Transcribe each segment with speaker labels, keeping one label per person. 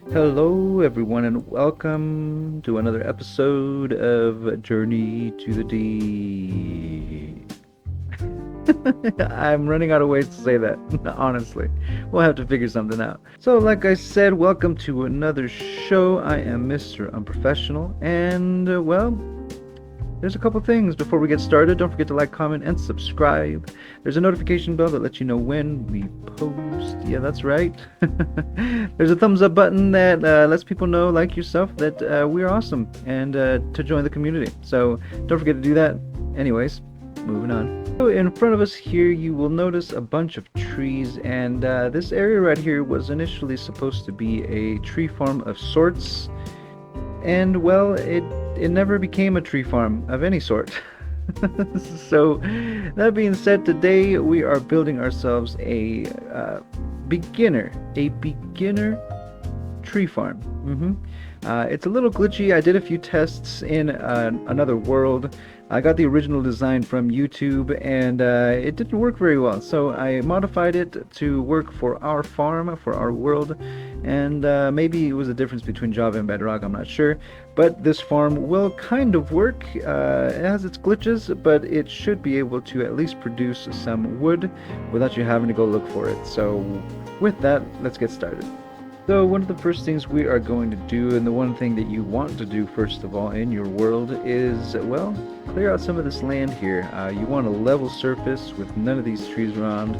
Speaker 1: Hello, everyone, and welcome to another episode of Journey to the Deep. I'm running out of ways to say that, honestly. We'll have to figure something out. So, like I said, welcome to another show. I am Mr. Unprofessional, and, there's a couple things before we get started. Don't forget to like, comment, and subscribe. There's a notification bell that lets you know when we post. Yeah, that's right. There's a thumbs up button that lets people know, like yourself, that we're awesome and to join the community. So don't forget to do that. Anyways, moving on. So in front of us here, you will notice a bunch of trees, and this area right here was initially supposed to be a tree farm of sorts. And well, it never became a tree farm of any sort. So, that being said, today we are building ourselves a beginner tree farm. It's a little glitchy. I did a few tests in another world. I got the original design from YouTube, and it didn't work very well. So I modified it to work for our farm, for our world, and maybe it was a difference between Java and Bedrock, I'm not sure. But this farm will kind of work. It has its glitches, but it should be able to at least produce some wood without you having to go look for it. So with that, let's get started. So one of the first things we are going to do, and the one thing that you want to do first of all in your world is, well, clear out some of this land here. You want a level surface with none of these trees around.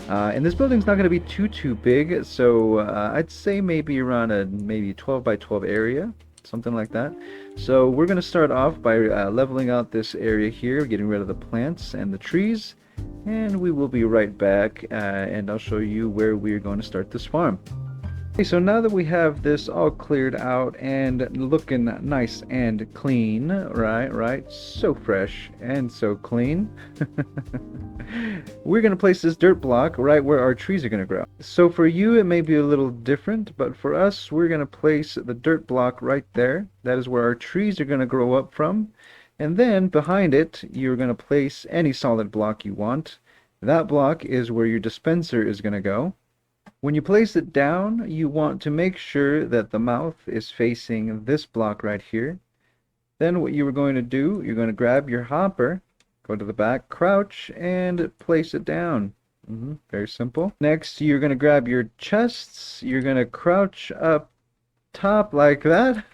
Speaker 1: And this building's not going to be too big, so I'd say maybe around a maybe 12 by 12 area, something like that. So we're going to start off by leveling out this area here, getting rid of the plants and the trees, and we will be right back, and I'll show you where we're going to start this farm. Okay, so now that we have this all cleared out and looking nice and clean, right, so fresh and so clean, we're going to place this dirt block right where our trees are going to grow. So for you it may be a little different, but for us we're going to place the dirt block right there. That is where our trees are going to grow up from. And then behind it you're going to place any solid block you want. That block is where your dispenser is going to go. When you place it down, you want to make sure that the mouth is facing this block right here. Then what you are going to do, you're going to grab your hopper, go to the back, crouch, and place it down. Very simple. Next, you're going to grab your chests, you're going to crouch up top like that,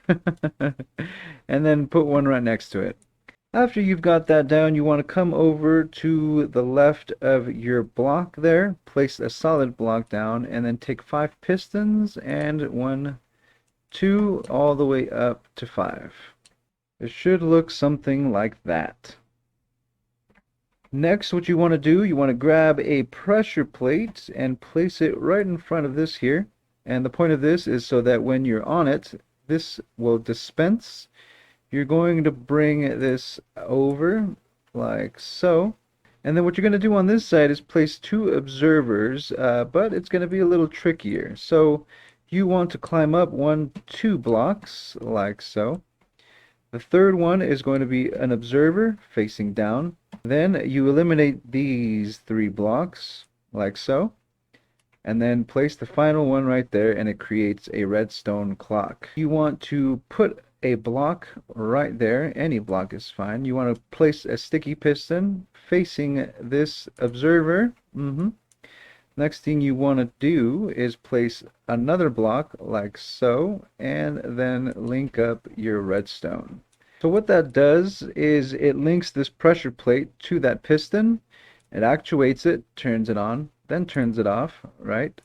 Speaker 1: and then put one right next to it. After you've got that down, you want to come over to the left of your block there, place a solid block down, and then take 5 pistons, and 1, 2, all the way up to 5. It should look something like that. Next, what you want to do, you want to grab a pressure plate and place it right in front of this here. And the point of this is so that when you're on it, this will dispense. You're going to bring this over like so, and then what you're going to do on this side is place 2 observers, but it's going to be a little trickier. So you want to climb up 2 blocks like so. The third one is going to be an observer facing down. Then you eliminate these 3 blocks like so, and then place the final one right there, and it creates a redstone clock. You want to put a block right there. Any block is fine. You want to place a sticky piston facing this observer. Next thing you want to do is place another block like so, and then link up your redstone. So what that does is it links this pressure plate to that piston. It actuates it, turns it on, then turns it off, right?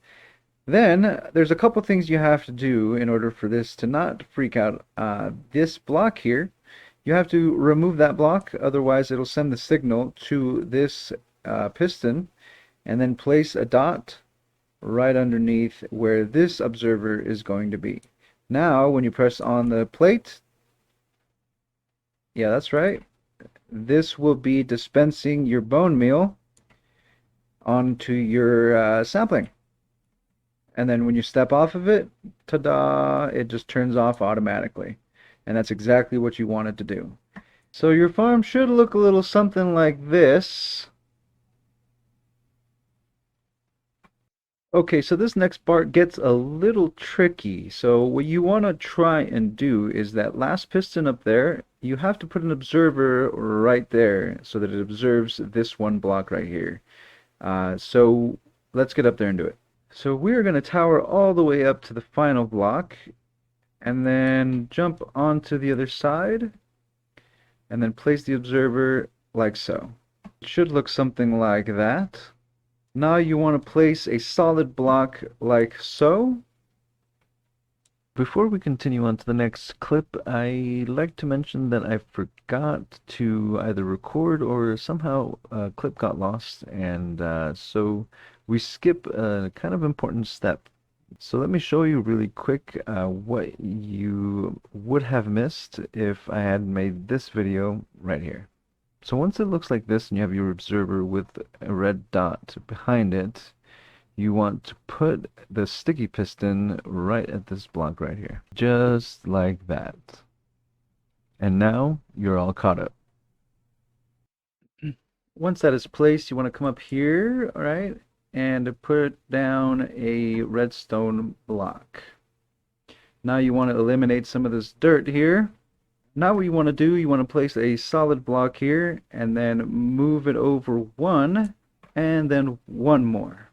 Speaker 1: Then there's a couple things you have to do in order for this to not freak out. This block here, you have to remove that block, otherwise it'll send the signal to this piston, and then place a dot right underneath where this observer is going to be. Now when you press on the plate, yeah, that's right, this will be dispensing your bone meal onto your sapling. And then when you step off of it, ta-da, it just turns off automatically. And that's exactly what you want it to do. So your farm should look a little something like this. Okay, so this next part gets a little tricky. So what you want to try and do is that last piston up there, you have to put an observer right there so that it observes this one block right here. So let's get up there and do it. So we're going to tower all the way up to the final block and then jump onto the other side and then place the observer like so. It should look something like that. Now you want to place a solid block like so. Before we continue on to the next clip, I'd like to mention that I forgot to either record or somehow a clip got lost, and so we skip a kind of important step. So let me show you really quick what you would have missed if I had made this video right here. So once it looks like this and you have your observer with a red dot behind it, you want to put the sticky piston right at this block right here. Just like that. And now you're all caught up. Once that is placed, you want to come up here, all right, and put down a redstone block. Now you want to eliminate some of this dirt here. Now what you want to do, you want to place a solid block here and then move it over one and then one more.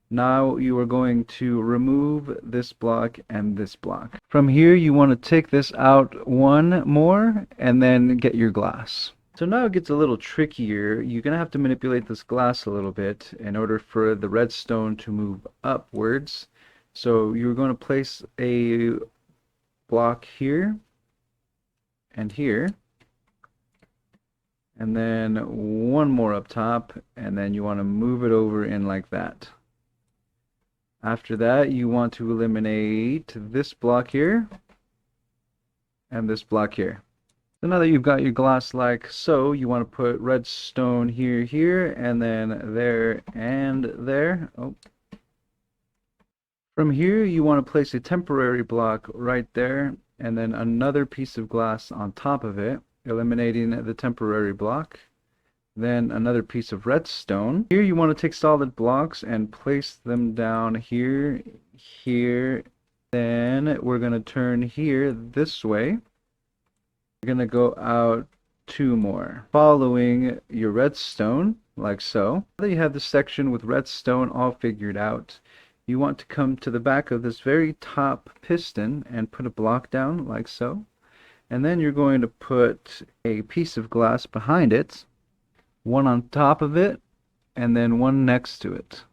Speaker 1: Now you are going to remove this block and this block. From here you want to take this out one more and then get your glass. So now it gets a little trickier. You're going to have to manipulate this glass a little bit in order for the redstone to move upwards. So you're going to place a block here and here, and then one more up top, and then you want to move it over in like that. After that, you want to eliminate this block here and this block here. So now that you've got your glass like so, you want to put redstone here, and then there and there. Oh. From here, you want to place a temporary block right there, and then another piece of glass on top of it, eliminating the temporary block. Then another piece of redstone. Here you want to take solid blocks and place them down here, here. Then we're going to turn here this way. We're going to go out two more, following your redstone, like so. Now that you have this section with redstone all figured out, you want to come to the back of this very top piston and put a block down, like so. And then you're going to put a piece of glass behind it, one on top of it, and then one next to it.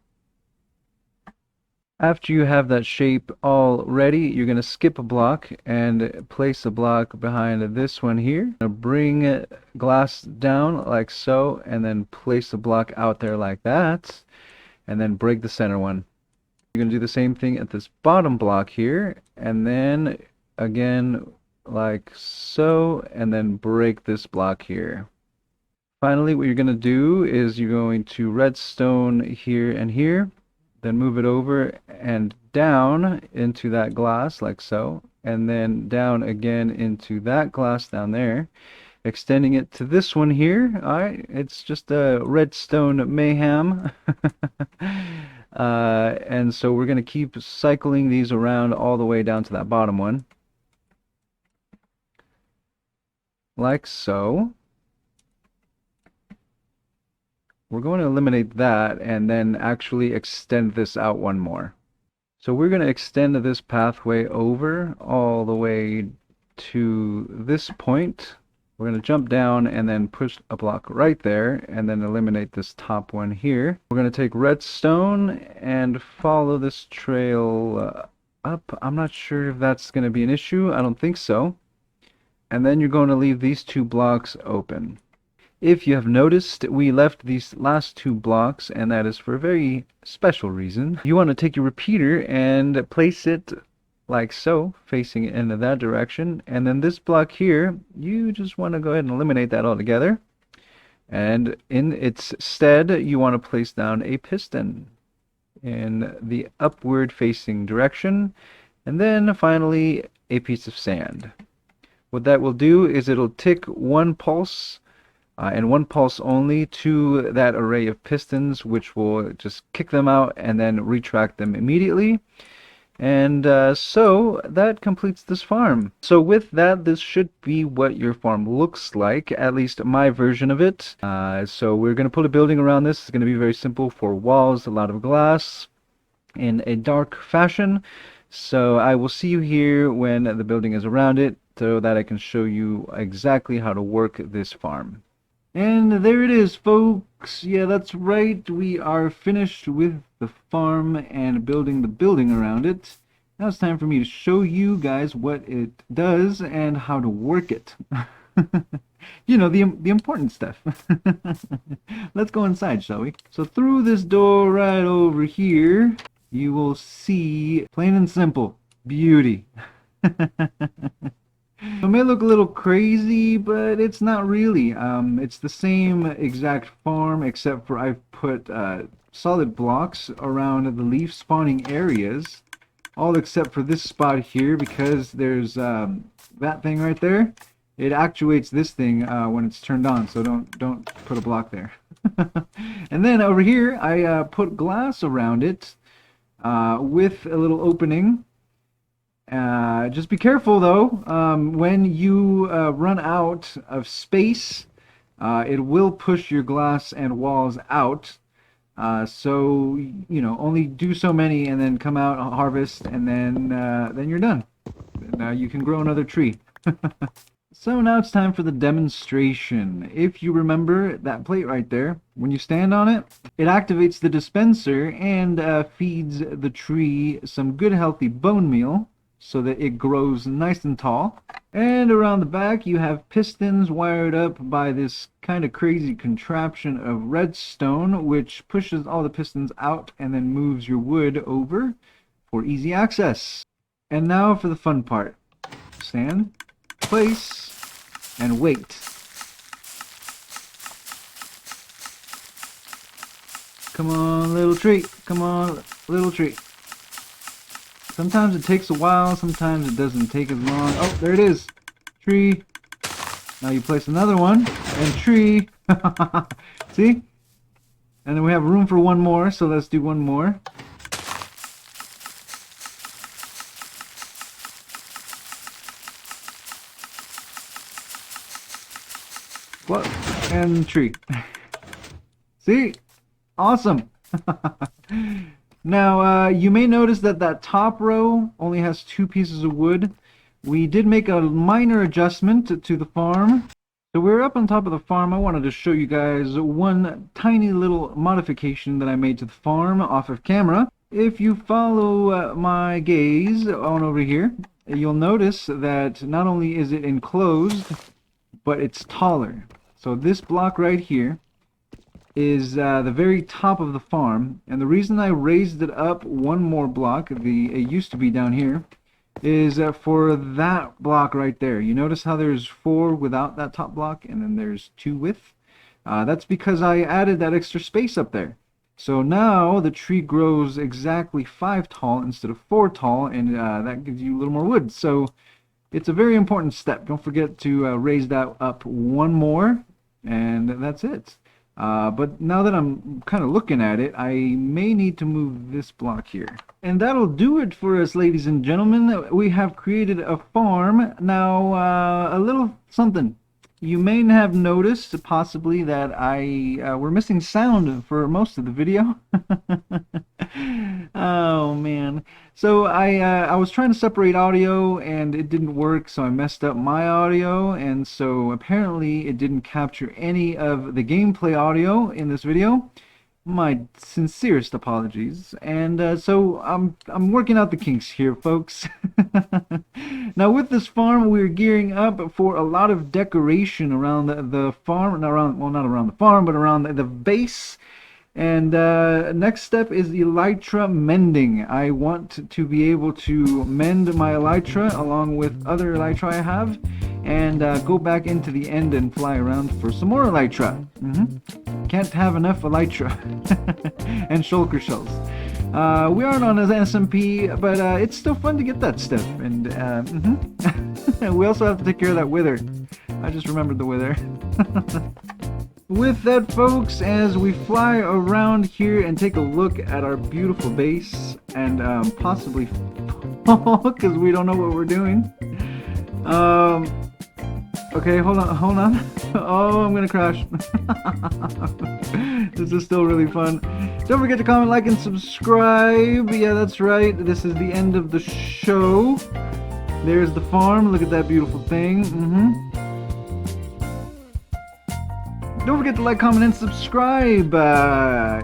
Speaker 1: After you have that shape all ready, you're going to skip a block and place a block behind this one here. Bring glass down like so, and then place a block out there like that, and then break the center one. You're going to do the same thing at this bottom block here, and then again like so, and then break this block here. Finally, what you're going to do is you're going to redstone here and here, then move it over and down into that glass like so, and then down again into that glass down there, extending it to this one here. Alright, it's just a redstone mayhem. And so we're going to keep cycling these around all the way down to that bottom one. Like so. We're going to eliminate that and then actually extend this out one more. So we're going to extend this pathway over all the way to this point. We're going to jump down and then push a block right there and then eliminate this top one here. We're going to take redstone and follow this trail up. I'm not sure if that's going to be an issue. I don't think so. And then you're going to leave these two blocks open. If you have noticed, we left these last two blocks, and that is for a very special reason. You want to take your repeater and place it like so, facing it into that direction. And then this block here, you just want to go ahead and eliminate that altogether. And in its stead, you want to place down a piston in the upward facing direction. And then finally, a piece of sand. What that will do is it'll tick one pulse and 1 pulse only to that array of pistons, which will just kick them out and then retract them immediately. And so that completes this farm. So with that, this should be what your farm looks like, at least my version of it. So we're going to put a building around this. It's going to be very simple, 4 walls, a lot of glass in a dark fashion. So I will see you here when the building is around it so that I can show you exactly how to work this farm. And there it is, folks. Yeah, that's right. We are finished with the farm and building the building around it. Now it's time for me to show you guys what it does and how to work it. You know, the important stuff. Let's go inside, shall we? So through this door right over here, you will see, plain and simple, beauty. It may look a little crazy, but it's not really. It's the same exact farm, except for I've put solid blocks around the leaf spawning areas, all except for this spot here, because there's that thing right there. It actuates this thing when it's turned on, so don't put a block there. And then over here, I put glass around it with a little opening. Just be careful though, when you run out of space, it will push your glass and walls out. So, you know, only do so many and then come out, harvest, and then you're done. Now you can grow another tree. So now it's time for the demonstration. If you remember that plate right there, when you stand on it, it activates the dispenser and feeds the tree some good healthy bone meal, so that it grows nice and tall. And around the back you have pistons wired up by this kind of crazy contraption of redstone, which pushes all the pistons out and then moves your wood over for easy access. And now for the fun part. Stand, place, and wait. Come on, little tree. Come on, little tree. Sometimes it takes a while, sometimes it doesn't take as long. Oh, there it is. Tree. Now you place another one, and tree. See? And then we have room for one more, so let's do one more. What? And tree. See? Awesome. Now, you may notice that that top row only has 2 pieces of wood. We did make a minor adjustment to the farm. So we're up on top of the farm. I wanted to show you guys one tiny little modification that I made to the farm off of camera. If you follow my gaze on over here, you'll notice that not only is it enclosed, but it's taller. So this block right here is the very top of the farm, and the reason I raised it up one more block, it used to be down here, is for that block right there. You notice how there's 4 without that top block and then there's 2 with? That's because I added that extra space up there. So now the tree grows exactly 5 tall instead of 4 tall, and that gives you a little more wood. So it's a very important step. Don't forget to raise that up one more, and that's it. But now that I'm kind of looking at it, I may need to move this block here. And that'll do it for us, ladies and gentlemen. We have created a farm. Now, a little something. You may have noticed, possibly, that we're missing sound for most of the video. Oh, man. So I was trying to separate audio, and it didn't work, so I messed up my audio, and so apparently it didn't capture any of the gameplay audio in this video. My sincerest apologies. And so I'm working out the kinks here, folks. Now with this farm, we're gearing up for a lot of decoration around the farm, not around the farm, but around the base. And next step is elytra mending. I want to be able to mend my elytra along with other elytra I have, and go back into the end and fly around for some more elytra. Can't have enough elytra. And shulker shells. We aren't on an SMP, but it's still fun to get that stuff. And we also have to take care of that wither. I just remembered the wither. with that, folks, as we fly around here and take a look at our beautiful base and possibly fall because we don't know what we're doing. Okay, hold on. Oh, I'm gonna crash. This is still really fun. Don't forget to comment, like, and subscribe. Yeah, that's right. This is the end of the show. There's the farm. Look at that beautiful thing. Don't forget to like, comment, and subscribe.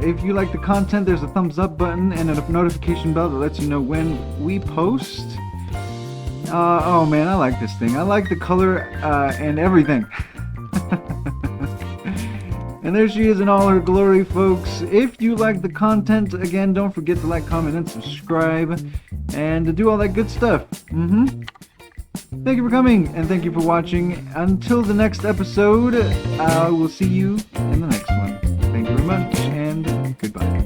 Speaker 1: If you like the content, there's a thumbs up button and a notification bell that lets you know when we post. Oh man, I like this thing. I like the color and everything. And there she is in all her glory, folks. If you like the content, again, don't forget to like, comment, and subscribe, and to do all that good stuff. Thank you for coming, and thank you for watching. Until the next episode, I will see you in the next one. Thank you very much, and goodbye.